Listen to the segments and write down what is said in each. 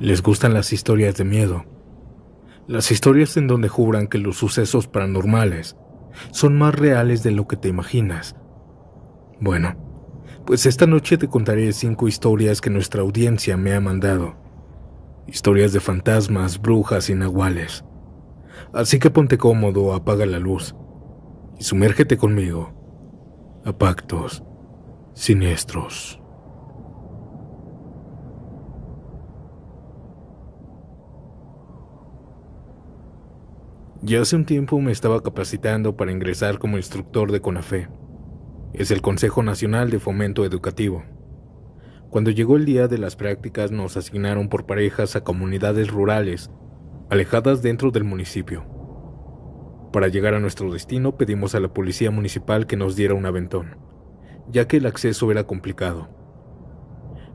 Les gustan las historias de miedo, las historias en donde juran que los sucesos paranormales son más reales de lo que te imaginas. Bueno, pues esta noche te contaré 5 historias que nuestra audiencia me ha mandado. Historias de fantasmas, brujas y nahuales. Así que ponte cómodo, apaga la luz y sumérgete conmigo a pactos siniestros. Ya hace un tiempo me estaba capacitando para ingresar como instructor de CONAFE. Es el Consejo Nacional de Fomento Educativo. Cuando llegó el día de las prácticas nos asignaron por parejas a comunidades rurales, alejadas dentro del municipio. Para llegar a nuestro destino pedimos a la policía municipal que nos diera un aventón, ya que el acceso era complicado.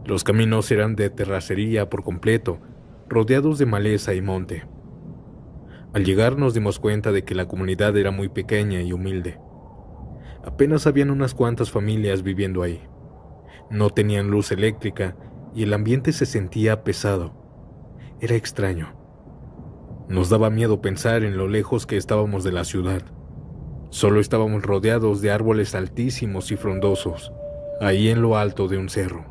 Los caminos eran de terracería por completo, rodeados de maleza y monte. Al llegar nos dimos cuenta de que la comunidad era muy pequeña y humilde. Apenas habían unas cuantas familias viviendo ahí. No tenían luz eléctrica y el ambiente se sentía pesado. Era extraño. Nos daba miedo pensar en lo lejos que estábamos de la ciudad. Solo estábamos rodeados de árboles altísimos y frondosos, ahí en lo alto de un cerro.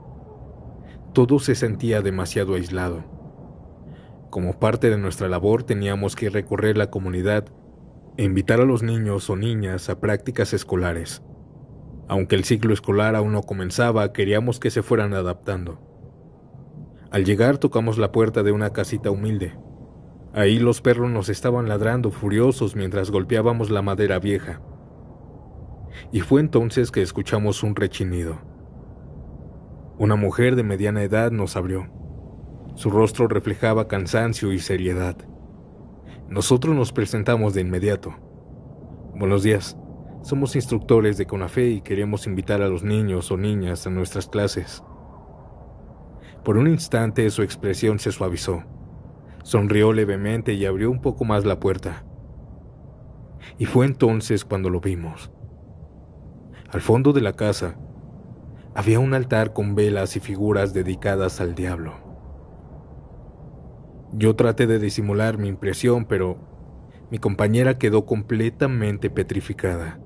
Todo se sentía demasiado aislado. Como parte de nuestra labor teníamos que recorrer la comunidad e invitar a los niños o niñas a prácticas escolares. Aunque el ciclo escolar aún no comenzaba, queríamos que se fueran adaptando. Al llegar tocamos la puerta de una casita humilde. Ahí los perros nos estaban ladrando furiosos mientras golpeábamos la madera vieja. Y fue entonces que escuchamos un rechinido. Una mujer de mediana edad nos abrió. Su rostro reflejaba cansancio y seriedad. Nosotros nos presentamos de inmediato. Buenos días, somos instructores de CONAFE y queremos invitar a los niños o niñas a nuestras clases. Por un instante su expresión se suavizó. Sonrió levemente y abrió un poco más la puerta. Y fue entonces cuando lo vimos. Al fondo de la casa había un altar con velas y figuras dedicadas al diablo. Yo traté de disimular mi impresión, pero mi compañera quedó completamente petrificada.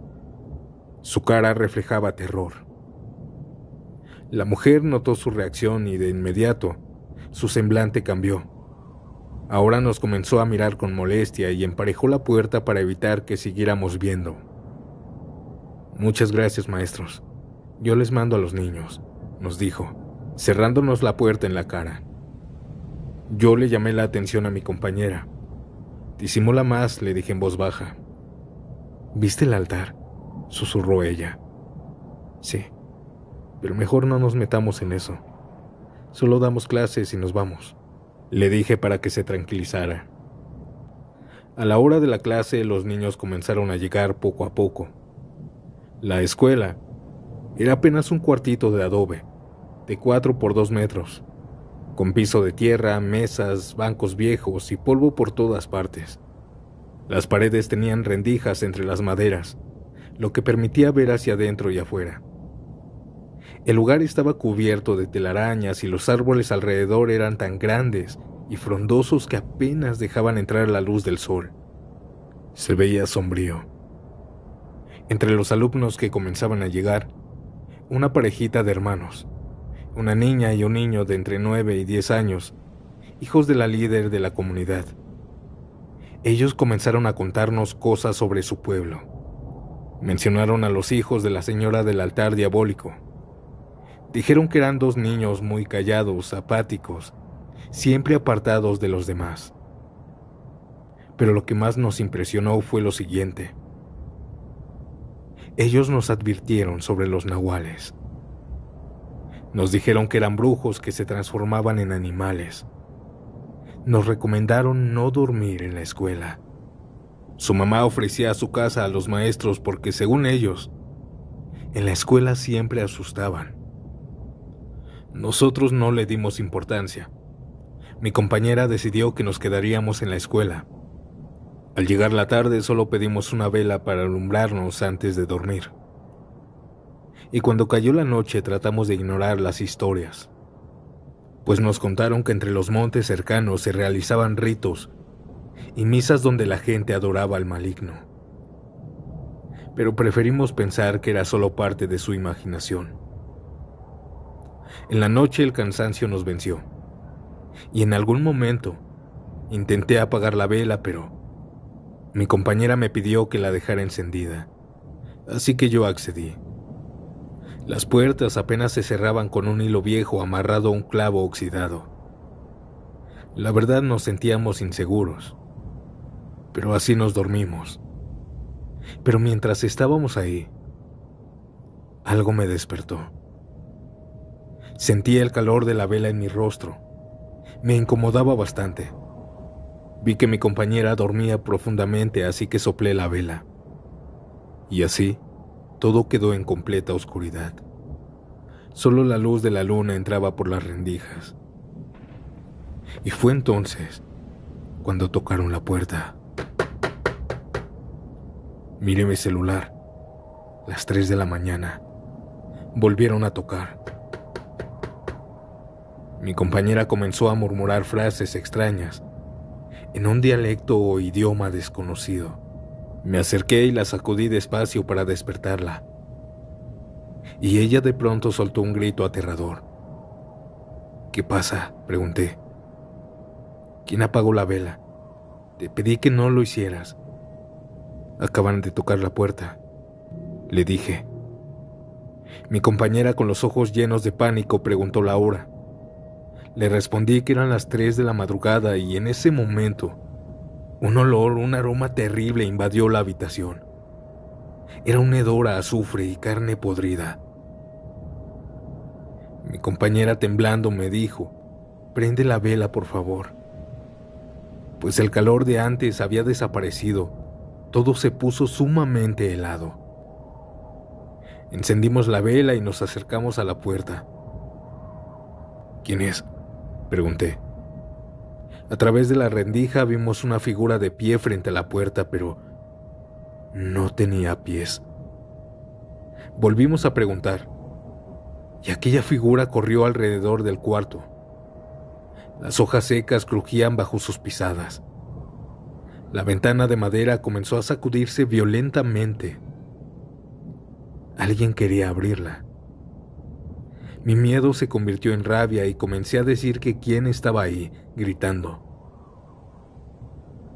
Su cara reflejaba terror. La mujer notó su reacción y de inmediato su semblante cambió. Ahora nos comenzó a mirar con molestia y emparejó la puerta para evitar que siguiéramos viendo. Muchas gracias, maestros. Yo les mando a los niños, nos dijo, cerrándonos la puerta en la cara. Yo le llamé la atención a mi compañera. Disimula más, le dije en voz baja. ¿Viste el altar?, susurró ella. Sí, pero mejor no nos metamos en eso. Solo damos clases y nos vamos, le dije para que se tranquilizara. A la hora de la clase, los niños comenzaron a llegar poco a poco. La escuela era apenas un cuartito de adobe, de 4 por 2 metros, con piso de tierra, mesas, bancos viejos y polvo por todas partes. Las paredes tenían rendijas entre las maderas, lo que permitía ver hacia adentro y afuera. El lugar estaba cubierto de telarañas y los árboles alrededor eran tan grandes y frondosos que apenas dejaban entrar la luz del sol. Se veía sombrío. Entre los alumnos que comenzaban a llegar, una parejita de hermanos, una niña y un niño de entre 9 y 10 años, hijos de la líder de la comunidad. Ellos comenzaron a contarnos cosas sobre su pueblo. Mencionaron a los hijos de la señora del altar diabólico. Dijeron que eran 2 niños muy callados, apáticos, siempre apartados de los demás. Pero lo que más nos impresionó fue lo siguiente. Ellos nos advirtieron sobre los nahuales. Nos dijeron que eran brujos que se transformaban en animales. Nos recomendaron no dormir en la escuela. Su mamá ofrecía su casa a los maestros porque, según ellos, en la escuela siempre asustaban. Nosotros no le dimos importancia. Mi compañera decidió que nos quedaríamos en la escuela. Al llegar la tarde solo pedimos una vela para alumbrarnos antes de dormir. Y cuando cayó la noche tratamos de ignorar las historias. pues nos contaron que entre los montes cercanos se realizaban ritos y misas donde la gente adoraba al maligno. Pero preferimos pensar que era solo parte de su imaginación. En la noche el cansancio nos venció, y en algún momento intenté apagar la vela, pero mi compañera me pidió que la dejara encendida, así que yo accedí. Las puertas apenas se cerraban con un hilo viejo amarrado a un clavo oxidado. La verdad nos sentíamos inseguros, pero así nos dormimos. Pero mientras estábamos ahí, algo me despertó. Sentía el calor de la vela en mi rostro. Me incomodaba bastante. Vi que mi compañera dormía profundamente, así que soplé la vela. Y así, todo quedó en completa oscuridad. Solo la luz de la luna entraba por las rendijas. Y fue entonces cuando tocaron la puerta. Miré mi celular. Las 3 de la mañana. Volvieron a tocar. Mi compañera comenzó a murmurar frases extrañas, en un dialecto o idioma desconocido. Me acerqué y la sacudí despacio para despertarla. Y ella de pronto soltó un grito aterrador. ¿Qué pasa?, pregunté. ¿Quién apagó la vela? Te pedí que no lo hicieras. Acaban de tocar la puerta, le dije. Mi compañera, con los ojos llenos de pánico, preguntó la hora. Le respondí que eran las 3 de la madrugada y en ese momento un olor, un aroma terrible invadió la habitación. Era un hedor a azufre y carne podrida. Mi compañera, temblando, me dijo: «Prende la vela, por favor». Pues el calor de antes había desaparecido. Todo se puso sumamente helado. Encendimos la vela y nos acercamos a la puerta. «¿Quién es?», pregunté. A través de la rendija vimos una figura de pie frente a la puerta, pero no tenía pies. Volvimos a preguntar, y aquella figura corrió alrededor del cuarto. Las hojas secas crujían bajo sus pisadas. La ventana de madera comenzó a sacudirse violentamente. Alguien quería abrirla. Mi miedo se convirtió en rabia y comencé a decir que quién estaba ahí, gritando.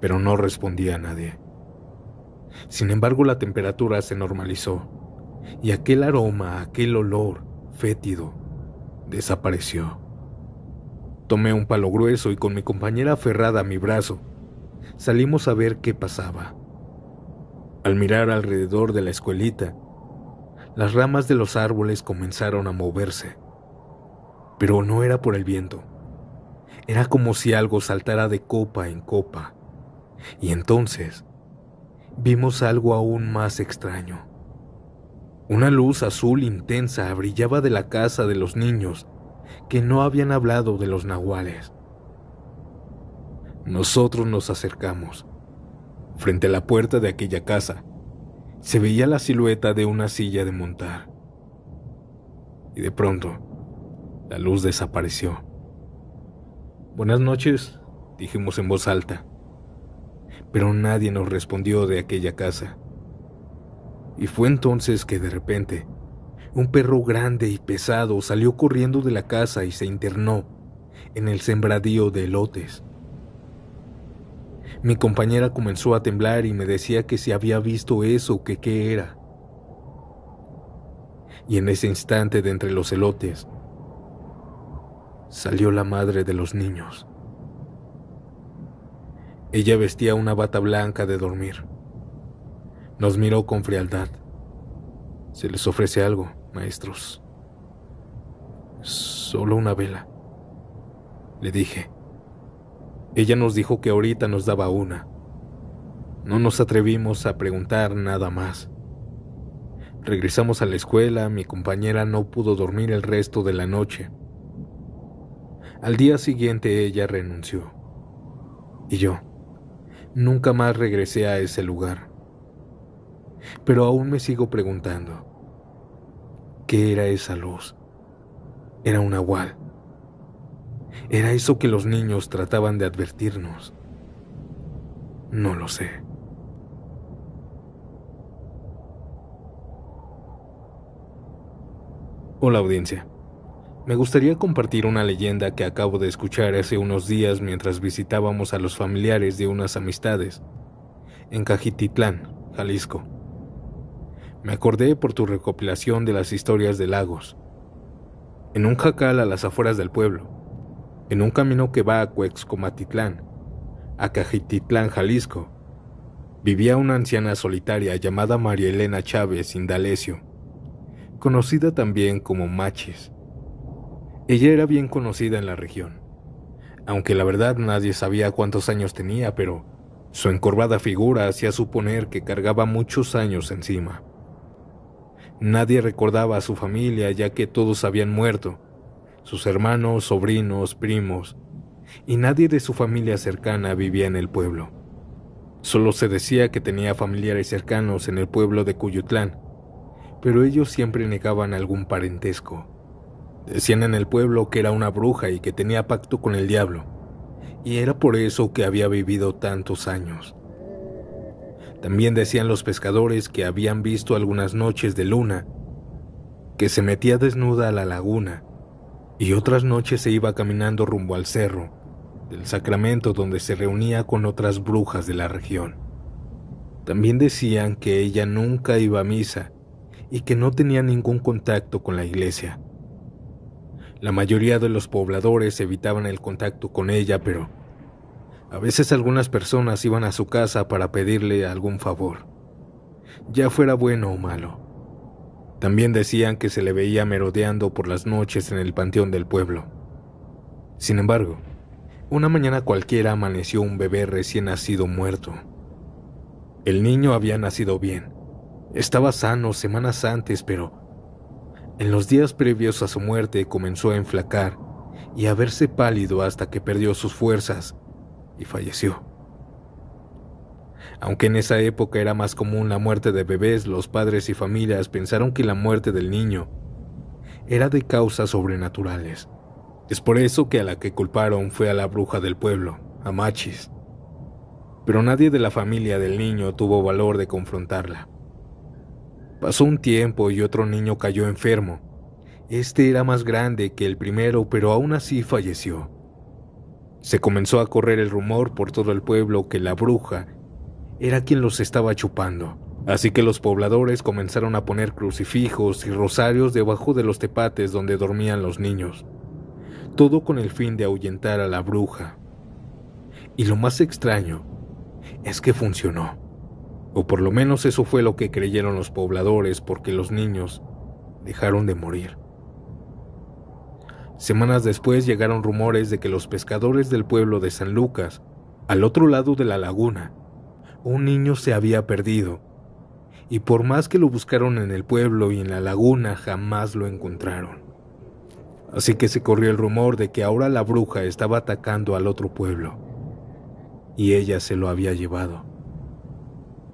Pero no respondía a nadie. Sin embargo, la temperatura se normalizó y aquel aroma, aquel olor fétido, desapareció. Tomé un palo grueso y con mi compañera aferrada a mi brazo, salimos a ver qué pasaba. Al mirar alrededor de la escuelita, las ramas de los árboles comenzaron a moverse. Pero no era por el viento. Era como si algo saltara de copa en copa. Y entonces vimos algo aún más extraño. Una luz azul intensa brillaba de la casa de los niños que no habían hablado de los nahuales. Nosotros nos acercamos. Frente a la puerta de aquella casa se veía la silueta de una silla de montar. Y de pronto, la luz desapareció. «Buenas noches», dijimos en voz alta. Pero nadie nos respondió de aquella casa. Y fue entonces que de repente, un perro grande y pesado salió corriendo de la casa y se internó en el sembradío de elotes. Mi compañera comenzó a temblar y me decía que si había visto eso, que qué era. Y en ese instante, de entre los elotes, salió la madre de los niños. Ella vestía una bata blanca de dormir. Nos miró con frialdad. «¿Se les ofrece algo, maestros?» «Solo una vela», le dije. Ella nos dijo que ahorita nos daba una. No nos atrevimos a preguntar nada más. Regresamos a la escuela. Mi compañera no pudo dormir el resto de la noche. Al día siguiente ella renunció. Y yo nunca más regresé a ese lugar. Pero aún me sigo preguntando, ¿qué era esa luz? ¿Era un nahual? ¿Era eso que los niños trataban de advertirnos? No lo sé. Hola audiencia. Me gustaría compartir una leyenda que acabo de escuchar hace unos días mientras visitábamos a los familiares de unas amistades en Cajititlán, Jalisco. Me acordé por tu recopilación de las historias de lagos. En un jacal a las afueras del pueblo, en un camino que va a Cuexcomatitlán, a Cajititlán, Jalisco, vivía una anciana solitaria llamada María Elena Chávez Indalecio, conocida también como Machis. Ella era bien conocida en la región, aunque la verdad nadie sabía cuántos años tenía, pero su encorvada figura hacía suponer que cargaba muchos años encima. Nadie recordaba a su familia ya que todos habían muerto, sus hermanos, sobrinos, primos, y nadie de su familia cercana vivía en el pueblo. Solo se decía que tenía familiares cercanos en el pueblo de Cuyutlán, pero ellos siempre negaban algún parentesco. Decían en el pueblo que era una bruja y que tenía pacto con el diablo, y era por eso que había vivido tantos años. También decían los pescadores que habían visto algunas noches de luna, que se metía desnuda a la laguna, y otras noches se iba caminando rumbo al cerro del Sacramento donde se reunía con otras brujas de la región. También decían que ella nunca iba a misa y que no tenía ningún contacto con la iglesia. La mayoría de los pobladores evitaban el contacto con ella, pero a veces algunas personas iban a su casa para pedirle algún favor, ya fuera bueno o malo. También decían que se le veía merodeando por las noches en el panteón del pueblo. Sin embargo, una mañana cualquiera amaneció un bebé recién nacido muerto. El niño había nacido bien, estaba sano semanas antes, pero en los días previos a su muerte comenzó a enflacar y a verse pálido hasta que perdió sus fuerzas y falleció. Aunque en esa época era más común la muerte de bebés, los padres y familias pensaron que la muerte del niño era de causas sobrenaturales. Es por eso que a la que culparon fue a la bruja del pueblo, a Machis. Pero nadie de la familia del niño tuvo valor de confrontarla. Pasó un tiempo y otro niño cayó enfermo. Este era más grande que el primero, pero aún así falleció. Se comenzó a correr el rumor por todo el pueblo que la bruja era quien los estaba chupando, así que los pobladores comenzaron a poner crucifijos y rosarios debajo de los tepates donde dormían los niños, todo con el fin de ahuyentar a la bruja. Y lo más extraño es que funcionó, o por lo menos eso fue lo que creyeron los pobladores, porque los niños dejaron de morir. Semanas después llegaron rumores de que los pescadores del pueblo de San Lucas, al otro lado de la laguna, un niño se había perdido, y por más que lo buscaron en el pueblo y en la laguna, jamás lo encontraron. Así que se corrió el rumor de que ahora la bruja estaba atacando al otro pueblo, y ella se lo había llevado.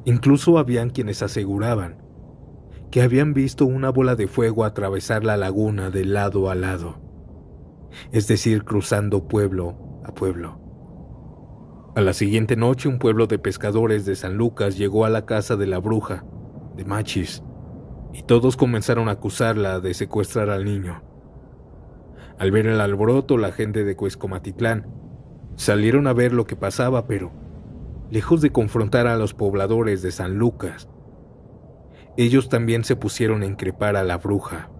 Incluso habían quienes aseguraban que habían visto una bola de fuego atravesar la laguna de lado a lado, es decir, cruzando pueblo a pueblo. A la siguiente noche, un pueblo de pescadores de San Lucas llegó a la casa de la bruja, de Machis, y todos comenzaron a acusarla de secuestrar al niño. Al ver el alboroto, la gente de Cuexcomatitlán salieron a ver lo que pasaba, pero lejos de confrontar a los pobladores de San Lucas, ellos también se pusieron a increpar a la bruja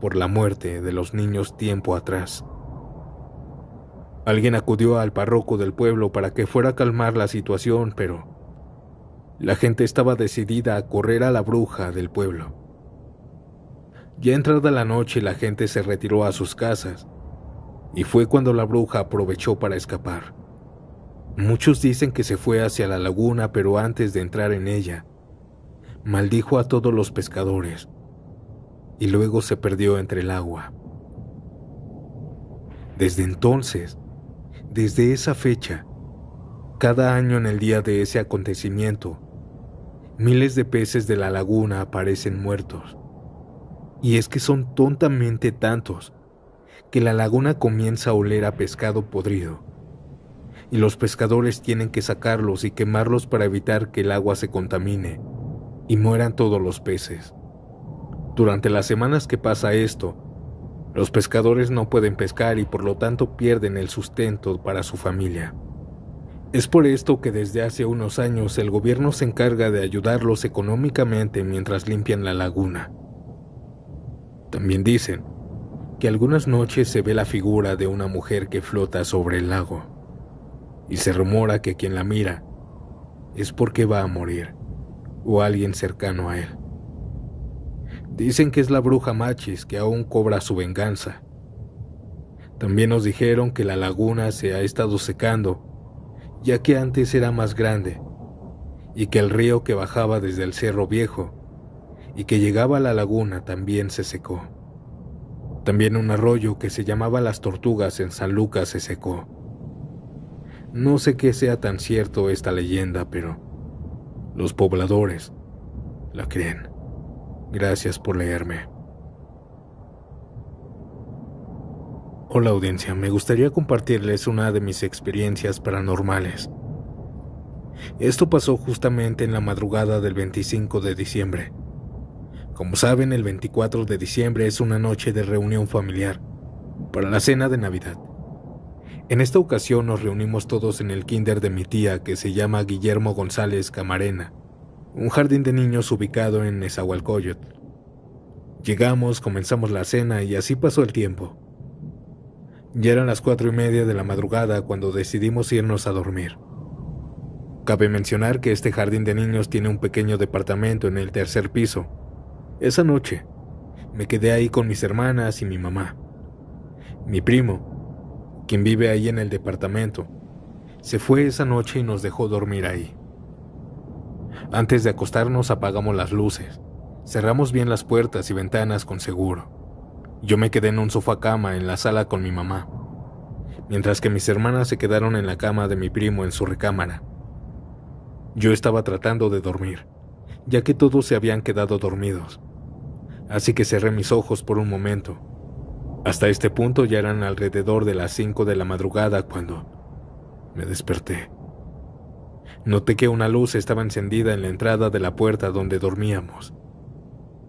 por la muerte de los niños tiempo atrás. Alguien acudió al párroco del pueblo para que fuera a calmar la situación, pero la gente estaba decidida a correr a la bruja del pueblo. Ya entrada la noche, la gente se retiró a sus casas, y fue cuando la bruja aprovechó para escapar. Muchos dicen que se fue hacia la laguna, pero antes de entrar en ella, maldijo a todos los pescadores, y luego se perdió entre el agua. Desde entonces, desde esa fecha, cada año en el día de ese acontecimiento, miles de peces de la laguna aparecen muertos. Y es que son tontamente tantos que la laguna comienza a oler a pescado podrido, y los pescadores tienen que sacarlos y quemarlos para evitar que el agua se contamine y mueran todos los peces. Durante las semanas que pasa esto, los pescadores no pueden pescar y por lo tanto pierden el sustento para su familia. Es por esto que desde hace unos años el gobierno se encarga de ayudarlos económicamente mientras limpian la laguna. También dicen que algunas noches se ve la figura de una mujer que flota sobre el lago, y se rumora que quien la mira es porque va a morir, o alguien cercano a él. Dicen que es la bruja Machis que aún cobra su venganza. También nos dijeron que la laguna se ha estado secando, ya que antes era más grande, y que el río que bajaba desde el Cerro Viejo y que llegaba a la laguna también se secó. También un arroyo que se llamaba Las Tortugas en San Lucas se secó. No sé qué sea tan cierto esta leyenda, pero los pobladores la creen. Gracias por leerme. Hola audiencia, me gustaría compartirles una de mis experiencias paranormales. Esto pasó justamente en la madrugada del 25 de diciembre. Como saben, el 24 de diciembre es una noche de reunión familiar para la cena de Navidad. En esta ocasión nos reunimos todos en el kinder de mi tía, que se llama Guillermo González Camarena, un jardín de niños ubicado en Nezahualcóyotl. Llegamos, comenzamos la cena y así pasó el tiempo. Ya eran las 4:30 de la madrugada cuando decidimos irnos a dormir. Cabe mencionar que este jardín de niños tiene un pequeño departamento en el tercer piso. Esa noche me quedé ahí con mis hermanas y mi mamá. Mi primo, quien vive ahí en el departamento, se fue esa noche y nos dejó dormir ahí. Antes de acostarnos apagamos las luces, cerramos bien las puertas y ventanas con seguro. Yo me quedé en un sofá cama en la sala con mi mamá, mientras que mis hermanas se quedaron en la cama de mi primo en su recámara. Yo estaba tratando de dormir, ya que todos se habían quedado dormidos, así que cerré mis ojos por un momento. Hasta este punto ya eran alrededor de las 5 de la madrugada cuando me desperté. Noté que una luz estaba encendida en la entrada de la puerta donde dormíamos.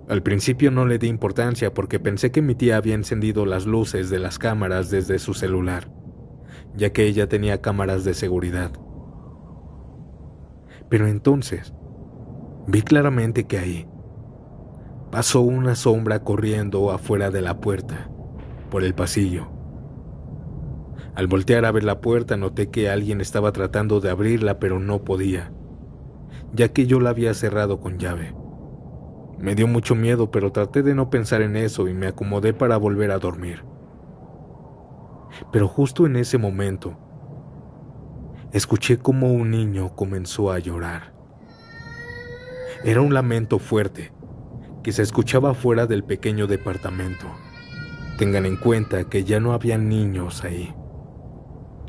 Al principio no le di importancia porque pensé que mi tía había encendido las luces de las cámaras desde su celular, ya que ella tenía cámaras de seguridad. Pero entonces vi claramente que ahí pasó una sombra corriendo afuera de la puerta, por el pasillo. Al voltear a ver la puerta noté que alguien estaba tratando de abrirla pero no podía, ya que yo la había cerrado con llave. Me dio mucho miedo, pero traté de no pensar en eso y me acomodé para volver a dormir. Pero justo en ese momento, escuché como un niño comenzó a llorar. Era un lamento fuerte que se escuchaba fuera del pequeño departamento. Tengan en cuenta que ya no había niños ahí.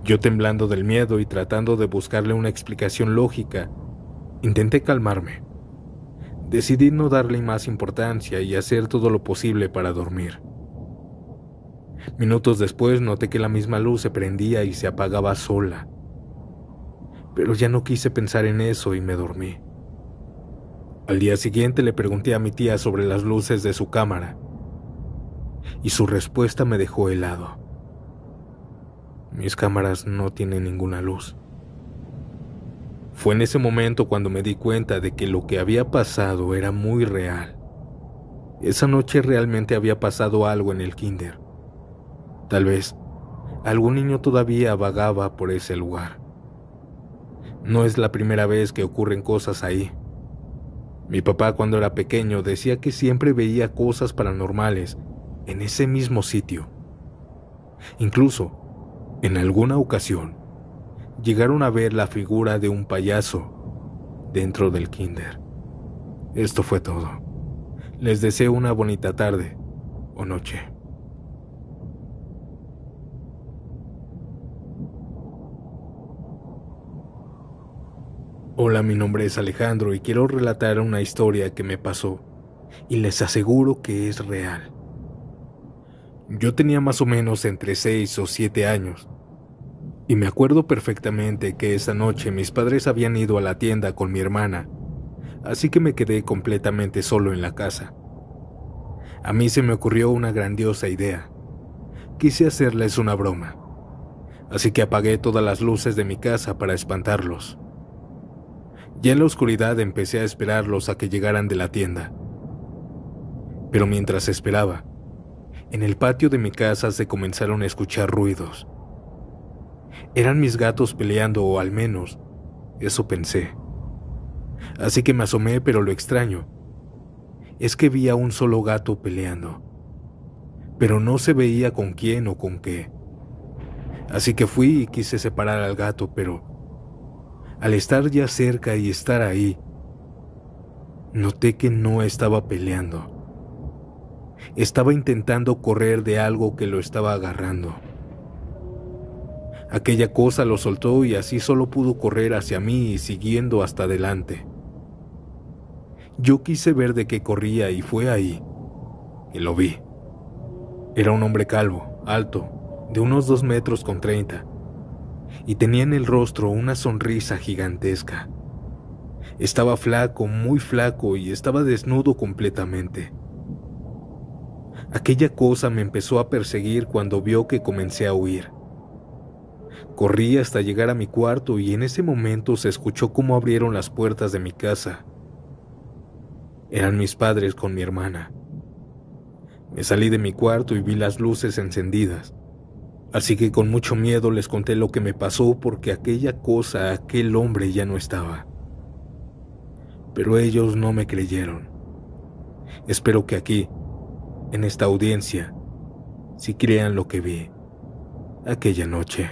Yo, temblando del miedo y tratando de buscarle una explicación lógica, intenté calmarme. Decidí no darle más importancia y hacer todo lo posible para dormir. Minutos después noté que la misma luz se prendía y se apagaba sola. Pero ya no quise pensar en eso y me dormí. Al día siguiente le pregunté a mi tía sobre las luces de su cámara, y su respuesta me dejó helado. Mis cámaras no tienen ninguna luz. Fue en ese momento cuando me di cuenta de que lo que había pasado era muy real. Esa noche realmente había pasado algo en el kinder. Tal vez algún niño todavía vagaba por ese lugar. No es la primera vez que ocurren cosas ahí. Mi papá, cuando era pequeño, decía que siempre veía cosas paranormales en ese mismo sitio. Incluso, en alguna ocasión, llegaron a ver la figura de un payaso dentro del kinder. Esto fue todo. Les deseo una bonita tarde o noche. Hola, mi nombre es Alejandro y quiero relatar una historia que me pasó y les aseguro que es real. Yo tenía más o menos entre 6 o 7 años, y me acuerdo perfectamente que esa noche mis padres habían ido a la tienda con mi hermana, así que me quedé completamente solo en la casa. A mí se me ocurrió una grandiosa idea. Quise hacerles una broma, así que apagué todas las luces de mi casa para espantarlos. Ya en la oscuridad empecé a esperarlos a que llegaran de la tienda. Pero mientras esperaba, en el patio de mi casa se comenzaron a escuchar ruidos. Eran mis gatos peleando, o al menos, eso pensé. Así que me asomé, pero lo extraño es que vi a un solo gato peleando, pero no se veía con quién o con qué. Así que fui y quise separar al gato, pero al estar ya cerca y estar ahí, noté que no estaba peleando. Estaba intentando correr de algo que lo estaba agarrando. Aquella cosa lo soltó y así solo pudo correr hacia mí y siguiendo hasta adelante. Yo quise ver de qué corría y fue ahí, y lo vi. Era un hombre calvo, alto, de unos 2,30 metros, y tenía en el rostro una sonrisa gigantesca. Estaba flaco, muy flaco, y estaba desnudo completamente. Aquella cosa me empezó a perseguir cuando vio que comencé a huir. Corrí hasta llegar a mi cuarto y en ese momento se escuchó cómo abrieron las puertas de mi casa. Eran mis padres con mi hermana. Me salí de mi cuarto y vi las luces encendidas, así que con mucho miedo les conté lo que me pasó porque aquella cosa, aquel hombre ya no estaba. Pero ellos no me creyeron. Espero que aquí, en esta audiencia, sí crean lo que vi aquella noche.